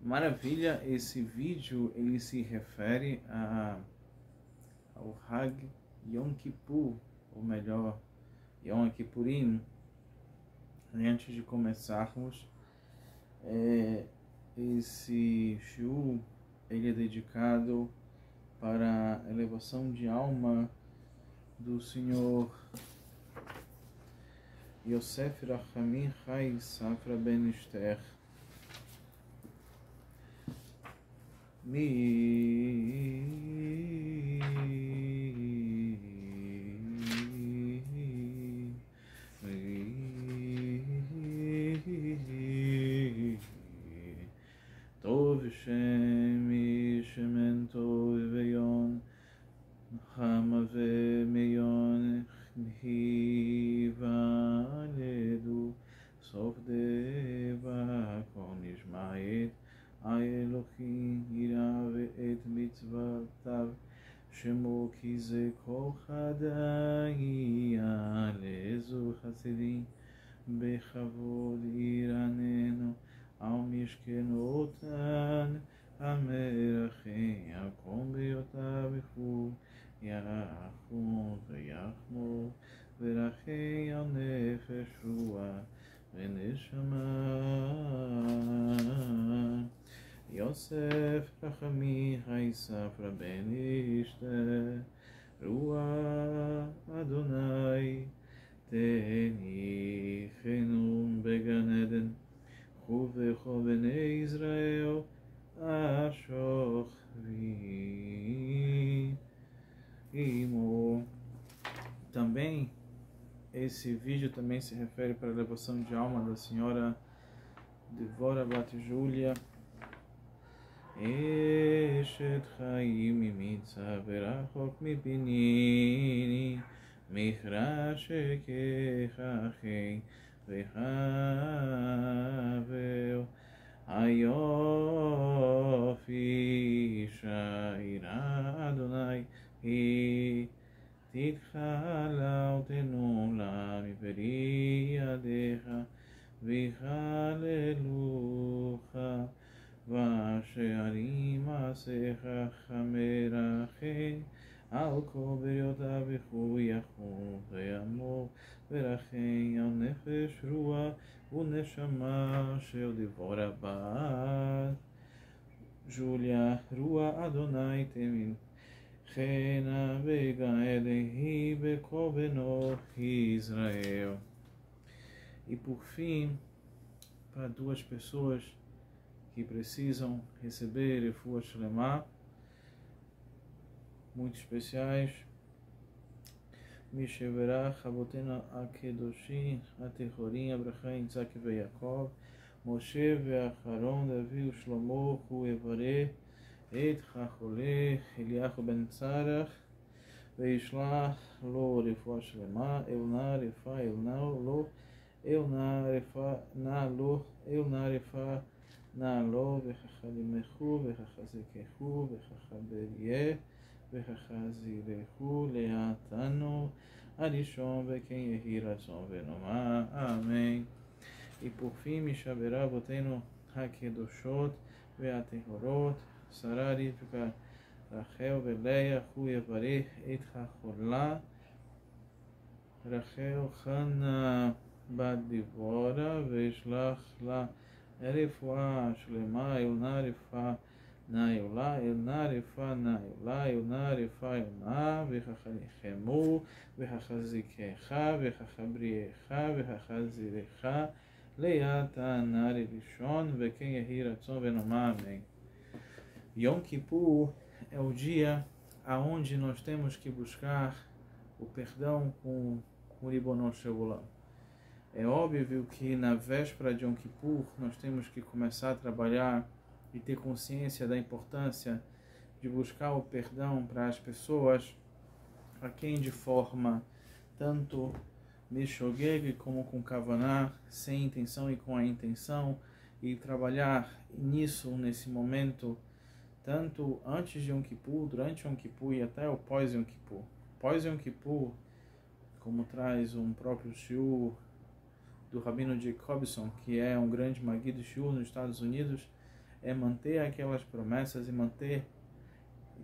Maravilha, esse vídeo ele se refere ao Hag Yom Kippur, ou melhor, Yom Kippurim. Antes de começarmos, esse shiur ele é dedicado para a elevação de alma do Senhor Yosef Rachamim Chai Safra Ben Esther. Tov Shem Shemen Tov Veyon Chama Vemeyon Hivaledu Sof Deva Kol Nishmaet Elohim Yira Ve'et Mitzvotav Shemo Ki Ze Kol Chadai Alezu Chasidim Bechavod Iranenu Al Mishkenotan Hamerachim Yakom Beyotav B'chu Yachum V'yachmo V'rachim Al Nefesh Ruach V'neshama Yosef Rachamim Chai Safra Ben Esther Ruach Adonai Teni Chenum Began Eden Chuvecho Bnei Israel Ashochvi Imo. Também esse vídeo também se refere para a elevação de alma da senhora Devora Bat Julia Eshet Chaim Mimitza Berachok Mipinini Michra Shekechachei Vehaveo Ayofi Shaira Adonai Hi Titchala Utenula Miperi Adecha Vihalelucha Vashearim Asecha Chamerache Al Kol Beryotav B'chu Yachum Ve'amor V'rachem Al Nefesh Ruach U'neshama Shel Devora Bat Julia Ruach Adonai Temin Chena Began Eden Hi B'kol Benot Israel. E por fim, para duas pessoas que precisam receber refuah shlema muito especiais, Misheverach Abotena Akedoshim Atechorim Abraham Isaac e Yaakov Moshe ve'Aharon Davi uShlomo hu evareh et Chachole Eliyahu ben Tzarach ve'ishlach lo refuah shlema Elna refa Elna lo Elna refa na lo Elna refa na lo ve'chachalimechu ve'chachazikechu ve'chachaberyeh ve'chachazirechu le'atanu Arishon ve'ken yehi ratzon ve'nomah. Amém. E por fim, Mishaberá Boteno Hakedoshot ve'atehorot Sarah Rivka Rachel ve'Leia hu yevareh et Chacholah Rachel Chana bat Devora ve'ishlach la refuah shlema Elna refa Naiola, Elna refa Naiola, Elna refa Elna, V'chachalichemu, V'chachazikecha, V'chachabriecha, V'chachazirecha, Leata Nari Rishon, V'ken yehi ratzon ve'nomah. Amém. Yom Kippur é o dia aonde nós temos que buscar o perdão com Ribono Shel Olam. É óbvio que na véspera de Yom Kippur nós temos que começar a trabalhar e ter consciência da importância de buscar o perdão para as pessoas a quem de forma tanto mishogeg como com kavaná, sem intenção e com a intenção, e trabalhar nisso nesse momento tanto antes de Yom Kippur, durante Yom Kippur e até o pós Yom Kippur. Pós Yom Kippur, como traz um próprio shiur do Rabino Jacobson, que é um grande magui de shiur nos Estados Unidos, é manter aquelas promessas e manter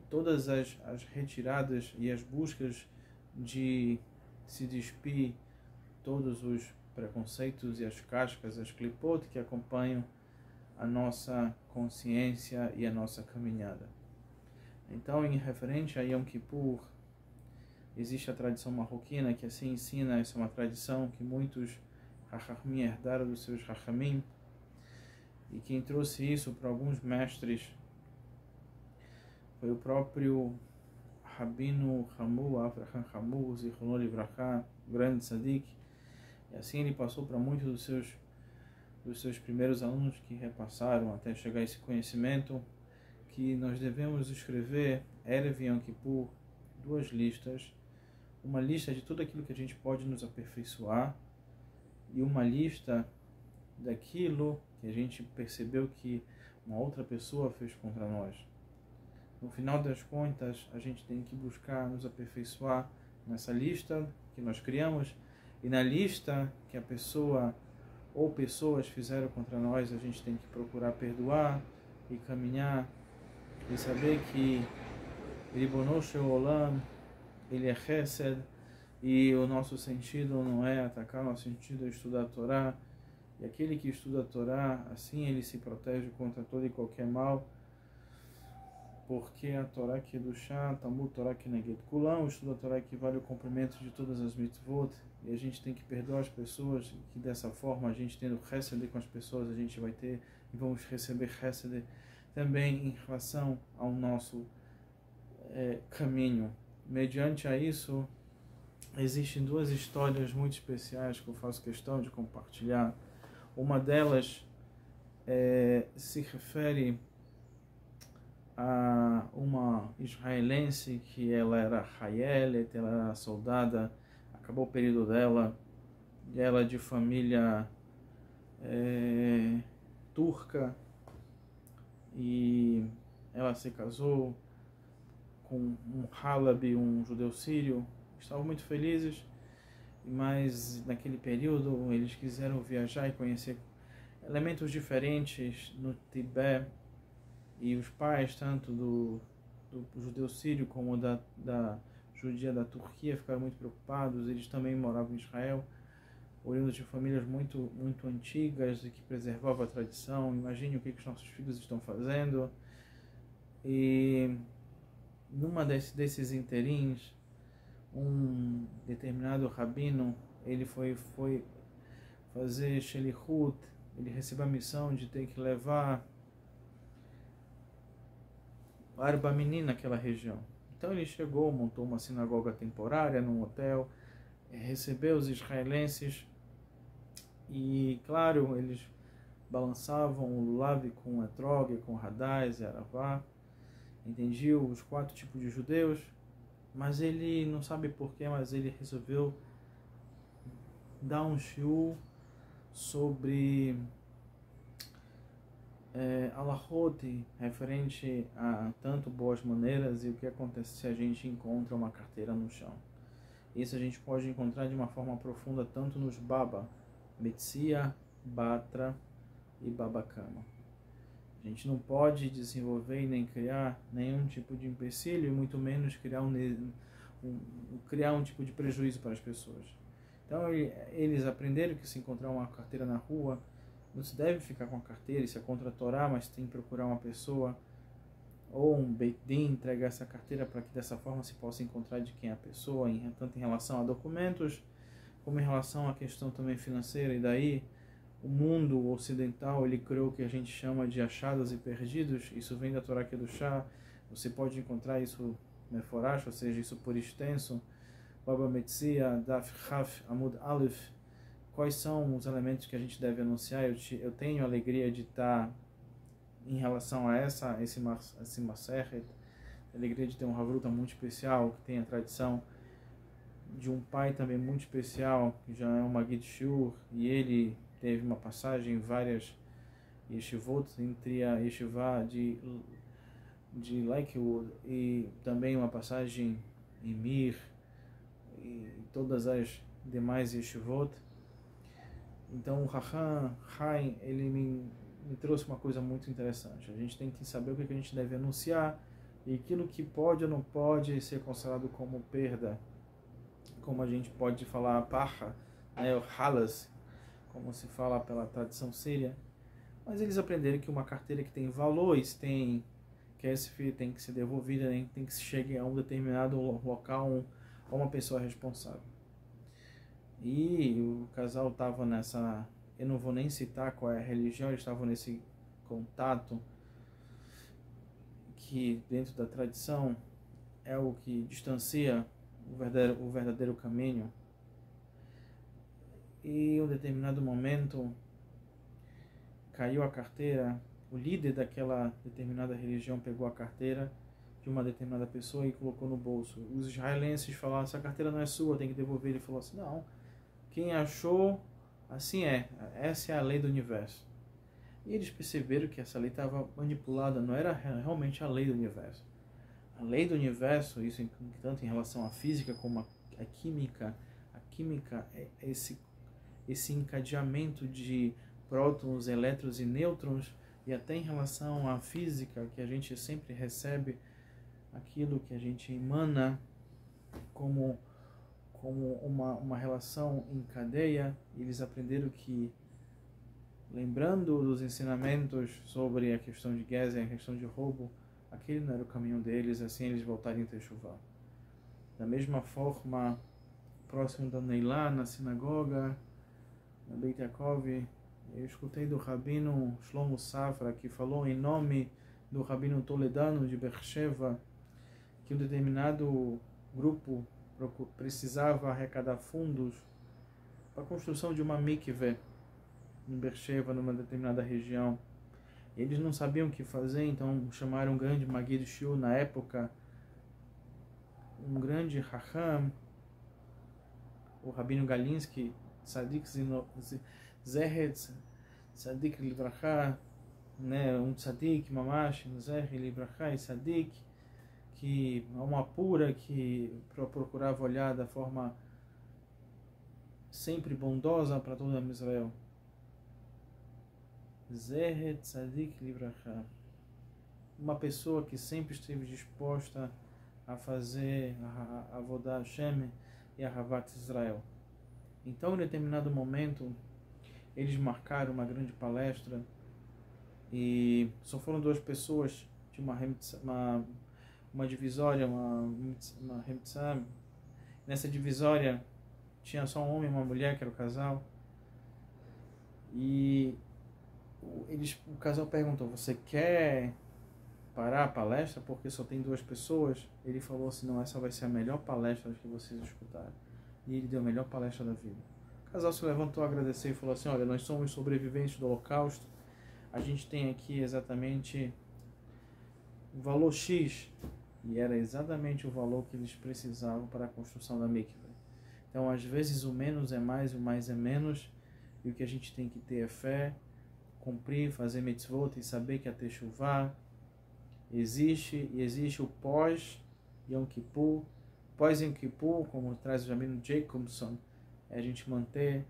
todas as retiradas e as buscas de se despir todos os preconceitos e as cascas, as clipot que acompanham a nossa consciência e a nossa caminhada. Então, em referente a Yom Kippur, existe a tradição marroquina que assim ensina, essa é uma tradição que muitos Hachamim herdaram dos seus Hachamim, e quem trouxe isso para alguns mestres foi o próprio Rabino Hamu, Avraham Hamu, Zichrono Livracha, grande tzadik. E assim ele passou para muitos dos seus primeiros alunos que repassaram até chegar a esse conhecimento, que nós devemos escrever Erev Yom Kippur, 2 listas, uma lista de tudo aquilo que a gente pode nos aperfeiçoar e uma lista daquilo que a gente percebeu que uma outra pessoa fez contra nós. No final das contas, a gente tem que buscar nos aperfeiçoar nessa lista que nós criamos, e na lista que a pessoa ou pessoas fizeram contra nós, a gente tem que procurar perdoar e caminhar e saber que Ribono Shel Olam, ele é Chesed, e o nosso sentido não é atacar, nosso sentido é estudar a Torá, e aquele que estuda a Torá, assim ele se protege contra todo e qualquer mal, porque a Torá que é do Shá, Talmud Torá que neguet Kulam, o estudo da Torá equivale ao cumprimento de todas as mitzvot, e a gente tem que perdoar as pessoas, que dessa forma a gente tendo Chesed com as pessoas, a gente vai ter e vamos receber Chesed também em relação ao nosso caminho. Mediante a isso, existem 2 histórias muito especiais que eu faço questão de compartilhar. Uma delas se refere a uma israelense que ela era Hayelet, ela era soldada, acabou o período dela, e ela de família turca, e ela se casou com um Halabi, um judeu sírio. Estavam muito felizes, mas naquele período eles quiseram viajar e conhecer elementos diferentes no Tibete, e os pais, tanto do judeu sírio como da judia da Turquia, ficaram muito preocupados. Eles também moravam em Israel, oriundos de famílias muito antigas e que preservavam a tradição. Imagine o que os nossos filhos estão fazendo. E numa desses interins, um determinado rabino, ele foi fazer Shelichut, ele recebeu a missão de ter que levar Arba Menina naquela região. Então ele chegou, montou uma sinagoga temporária num hotel, recebeu os israelenses e, claro, eles balançavam o lulav com etrog, com radais e aravá, entendiam os 4 tipos de judeus, mas ele não sabe porquê, mas ele resolveu dar um shiur sobre alahot, referente a tanto boas maneiras e o que acontece se a gente encontra uma carteira no chão. Isso a gente pode encontrar de uma forma profunda tanto nos Baba, Metzia, Batra e Babakama. A gente não pode desenvolver e nem criar nenhum tipo de empecilho, e muito menos criar um tipo de prejuízo para as pessoas. Então eles aprenderam que se encontrar uma carteira na rua, não se deve ficar com a carteira, isso é contra a Torá, mas tem que procurar uma pessoa ou um Beit Din, entregar essa carteira para que dessa forma se possa encontrar de quem é a pessoa, tanto em relação a documentos, como em relação à questão também financeira. E daí o mundo ocidental, ele criou o que a gente chama de achados e perdidos. Isso vem da Torá Kedushá, você pode encontrar isso meforash, ou seja, isso por extenso, Baba Metzia, Daf Chaf Amud Aleph. Quais são os elementos que a gente deve anunciar? Eu tenho a alegria de estar em relação a esse Maseret, a alegria de ter um Havruta muito especial, que tem a tradição de um pai também muito especial, que já é um Magid Shiur, e ele teve uma passagem em várias yeshivot, entre a yeshiva de Lakewood e também uma passagem em Mir e todas as demais yeshivot. Então o Raham Haim, ele me trouxe uma coisa muito interessante. A gente tem que saber o que a gente deve anunciar e aquilo que pode ou não pode ser considerado como perda, como a gente pode falar parra, né, o halas, como se fala pela tradição síria. Mas eles aprenderam que uma carteira que tem valores que esse filho tem que ser devolvida, né, tem que se chegar a um determinado local a uma pessoa responsável. E o casal estava nessa, eu não vou nem citar qual é a religião, eles estavam nesse contato que dentro da tradição é o que distancia o verdadeiro caminho. E em um determinado momento caiu a carteira, o líder daquela determinada religião pegou a carteira de uma determinada pessoa e colocou no bolso. Os israelenses falaram, essa carteira não é sua, tem que devolver. Ele falou assim, não, quem achou, assim é, essa é a lei do universo. E eles perceberam que essa lei estava manipulada, não era realmente a lei do universo. A lei do universo, isso tanto em relação à física como à química, a química é esse encadeamento de prótons, elétrons e nêutrons, e até em relação à física, que a gente sempre recebe aquilo que a gente emana como uma relação em cadeia. Eles aprenderam que, lembrando dos ensinamentos sobre a questão de Gezer, a questão de roubo, aquele não era o caminho deles, assim eles voltarem a Teshuvah. Da mesma forma, próximo da Neilá, na sinagoga, na Beit Yaakov, eu escutei do Rabino Shlomo Safra, que falou em nome do Rabino Toledano de Beersheva, que um determinado grupo precisava arrecadar fundos para a construção de uma mikveh em Beersheva, numa determinada região. Eles não sabiam o que fazer, então chamaram um grande Magid Shiur na época, um grande Raham, o Rabino Galinsky, Tzadik Zehet, Tzadik Libracha, né, um Tzadik Mamash, Zehet Libracha e Tzadik, que é uma pura que procurava olhar da forma sempre bondosa para todo Israel. Zehet Tzadik Libracha, uma pessoa que sempre esteve disposta a fazer a Avodah Hashem e a Havat Israel. Então, em determinado momento, eles marcaram uma grande palestra e só foram duas pessoas de uma divisória, uma Hemtzah. Nessa divisória tinha só um homem e uma mulher, que era o casal. E o casal perguntou, você quer parar a palestra porque só tem duas pessoas? Ele falou assim, não, essa vai ser a melhor palestra que vocês escutaram. E ele deu a melhor palestra da vida. O casal se levantou a agradecer e falou assim, olha, nós somos sobreviventes do Holocausto, a gente tem aqui exatamente o valor X, e era exatamente o valor que eles precisavam para a construção da mikveh. Então, às vezes, o menos é mais, o mais é menos, e o que a gente tem que ter é fé, cumprir, fazer mitzvot e saber que a Teshuvah existe, e existe o pós Yom Kippur. Pós Yom Kippur, como traz o Rabino Jacobson, é a gente manter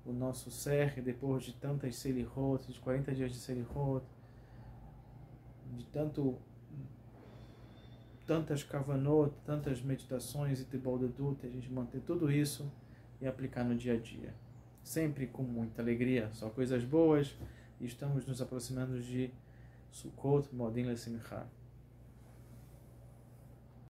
o nosso ser depois de tantas selihot, de 40 dias de selihot, de tantas kavanot, tantas meditações e tibaldedut, a gente manter tudo isso e aplicar no dia a dia. Sempre com muita alegria, só coisas boas, e estamos nos aproximando de Sukkot, Modim LeSimcha.